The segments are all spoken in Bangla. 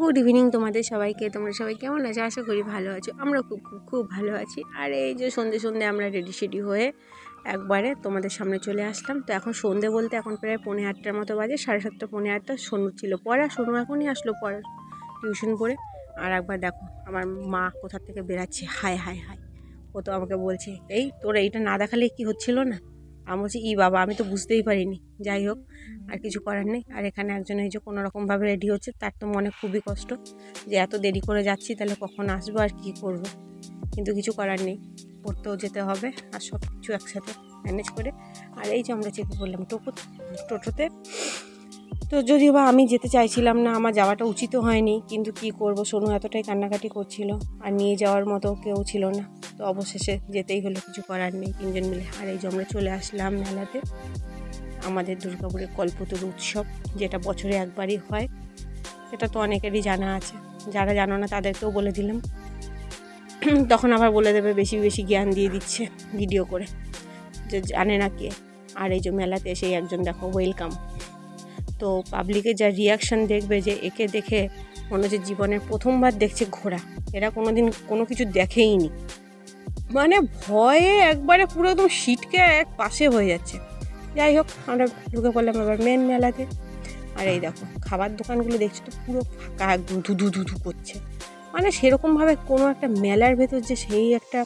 গুড ইভিনিং তোমাদের সবাইকে। তোমরা সবাই কেমন আছো? আশা করি ভালো আছো। আমরা খুব খুব খুব ভালো আছি। আর এই যে সন্ধে সন্ধে আমরা রেডি হয়ে একবারে তোমাদের সামনে চলে আসলাম। তো এখন সন্ধে বলতে এখন প্রায় 8:45 মতো বাজে, 7:30 8:45। সোনু ছিল পড়া, সোনু এখনই আসলো পড়া টিউশন পড়ে। আর একবার দেখো আমার মা কোথা থেকে বেরাচ্ছে, হায় হায় হায়। ও তো আমাকে বলছে, এই তোর এইটা না দেখালে কি হচ্ছিল না? আমি বলছি, ই বাবা, আমি তো বুঝতেই পারিনি। যাই হোক, আর কিছু করার নেই। আর এখানে একজন এই যে কোনোরকমভাবে রেডি হচ্ছে, তার তো মনে খুবই কষ্ট যে এত দেরি করে যাচ্ছি, তাহলে কখন আসবো আর কী করব। কিন্তু কিছু করার নেই, পড়তেও যেতে হবে আর সব কিছু একসাথে ম্যানেজ করে। আর এই যে আমরা চেপে পড়লাম টোটোতে। তো যদিও বা আমি যেতে চাইছিলাম না, আমার যাওয়াটা উচিতও হয়নি, কিন্তু কি করব, সোনু এতটাই কান্নাকাটি করছিল আর নিয়ে যাওয়ার মতো কেউ ছিল না। তো অবশেষে যেতেই হলো, কিছু করার নেই, তিনজন মিলে। আর এই যে আমরা চলে আসলাম মেলাতে, আমাদের দুর্গাপুরের কল্পতরু উৎসব, যেটা বছরে একবারই হয়। এটা তো অনেকেরই জানা আছে, যারা জানো না তাদেরকেও বলে দিলাম। তখন আবার বলে দেবে বেশি বেশি জ্ঞান দিয়ে দিচ্ছে ভিডিও করে, যে জানে না কে। আর এই যে মেলাতে এসেই একজন দেখো ওয়েলকাম। তো পাবলিকের যা রিয়াকশান দেখবে, যে একে দেখে মনে হচ্ছে জীবনের প্রথমবার দেখছে ঘোড়া। এরা কোনোদিন কোনো কিছু দেখেই নি, মানে ভয়ে একবারে পুরো একদম সিটকে এক পাশে হয়ে যাচ্ছে। যাই হোক, আমরা ঢুকে পড়লাম আবার মেন মেলাতে। আর এই দেখো খাবার দোকানগুলো দেখছি তো পুরো ফাঁকা, একদম ধুধু ধুধু করছে। মানে সেরকমভাবে কোনো একটা মেলার ভেতর যে সেই একটা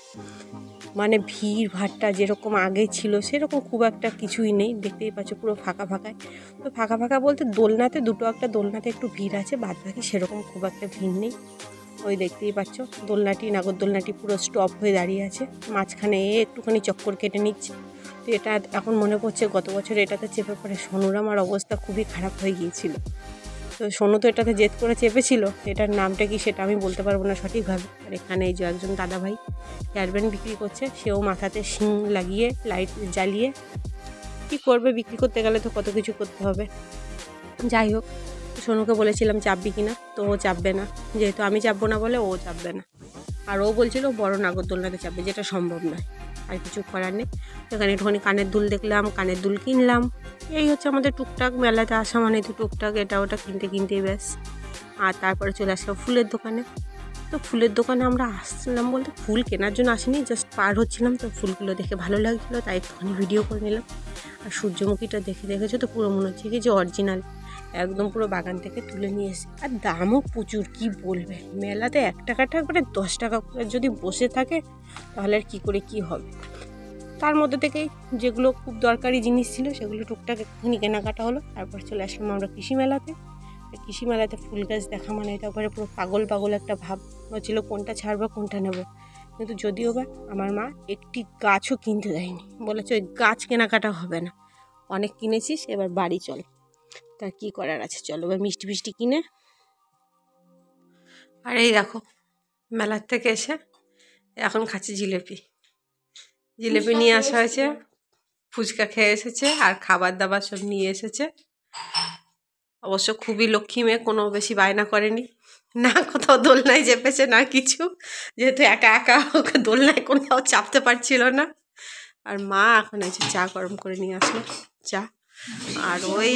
মানে ভিড় ভাট্টা যেরকম আগে ছিল, সেরকম খুব একটা কিছুই নেই। দেখতেই পাচ্ছ পুরো ফাঁকা ফাঁকায়। তো ফাঁকা ফাঁকা বলতে দোলনাতে একটা দোলনাতে একটু ভিড় আছে, বাদ বাকি সেরকম খুব একটা ভিড় নেই। ওই দেখতেই পাচ্ছ নাগরদোলনাটি পুরো স্টপ হয়ে দাঁড়িয়ে আছে, মাঝখানে একটুখানি চক্কর কেটে নিচ্ছে। তো এটা এখন মনে পড়ছে গত বছর এটাতে চেপে পড়ে সোনুর আমার অবস্থা খুবই খারাপ হয়ে গিয়েছিল। তো সোনু তো এটাতে জেদ করে চেপেছিল, এটার নামটা কি সেটা আমি বলতে পারবো না সঠিকভাবে। আর এখানে এই যে একজন দাদাভাই হেয়ারব্যান্ড বিক্রি করছে, সেও মাথাতে শিং লাগিয়ে লাইট জ্বালিয়ে কী করবে, বিক্রি করতে গেলে তো কত কিছু করতে হবে। যাই হোক, সোনুকে বলেছিলাম চাপবি কিনা, তো ও চাপবে না, যেহেতু আমি চাপবো না বলে ও চাপবে না। আর ও বলছিল বড় নাগরদোলনাতে চাপবে, যেটা সম্ভব নয়। আর কিছু করার নেই। এখানে একটুখানি কানের দুল দেখলাম, কানের দুল কিনলাম। এই হচ্ছে আমাদের টুকটাক, মেলাতে আসা মানে তো টুকটাক এটা ওটা কিনতেই ব্যাস। আর তারপরে চলে আসলাম ফুলের দোকানে। তো ফুলের দোকানে আমরা আসলাম বলতে ফুল কেনার জন্য আসিনি, জাস্ট পার হচ্ছিলাম। তো ফুলগুলো দেখে ভালো লাগছিলো, তাই একটুখানি ভিডিও করে নিলাম। আর সূর্যমুখীটা দেখেছো তো, পুরো মনে হচ্ছে কি যে অরিজিনাল, একদম পুরো বাগান থেকে তুলে নিয়ে এসে। আর দামও প্রচুর, কি বলবে। মেলাতে 1 টাকাটা করে 10 টাকা করে যদি বসে থাকে, তাহলে আর কী করে কী হবে। তার মধ্যে থেকেই যেগুলো খুব দরকারি জিনিস ছিল সেগুলো টুকটাক একটুখানি কেনাকাটা হলো। তারপর চলে আসলাম আমরা কৃষি মেলাতে। ফুল গাছ দেখা মানে এটা উপরে পুরো পাগল একটা ভাব হচ্ছিলো, কোনটা ছাড়বো কোনটা নেব। কিন্তু যদিও বা আমার মা একটি গাছও কিনতে দেয়নি, বলেছে ওই গাছ কেনাকাটা হবে না, অনেক কিনেছিস, এবার বাড়ি চল। তার কী করার আছে, চলো এবার মিষ্টি কিনে। আর এই দেখো মেলার থেকে এসে এখন খাচ্ছি জিলেপি নিয়ে আসা হয়েছে, ফুচকা খেয়ে এসেছে, আর খাবার দাবার সব নিয়ে এসেছে। অবশ্য খুবই লক্ষ্মী মেয়ে, কোনো বেশি বায়না করেনি, না কোথাও দোলনায় চেপেছে না কিছু, যেহেতু একা একা ওকে দোলনায় কোথাও চাপতে পারছিল না। আর মা এখন এসে চা গরম করে নিয়ে আসলো, চা। আর ওই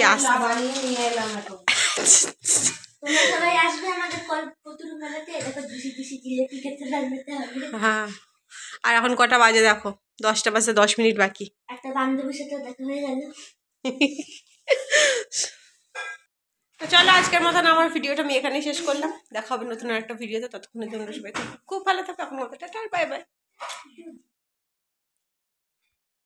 হ্যাঁ। আর এখন কটা বাজে দেখো, 10টা বাজে 10 মিনিট বাকি। একটা বান্ধবীর সাথে দেখা হয়ে গেল। তো চলো, আজকের মতন আমার ভিডিওটা আমি এখানেই শেষ করলাম। দেখা হবে নতুন একটা ভিডিওতে, ততক্ষণের জন্য সবাই খুব ভালো থাকো। এখন মতো টাটা, বাই বাই।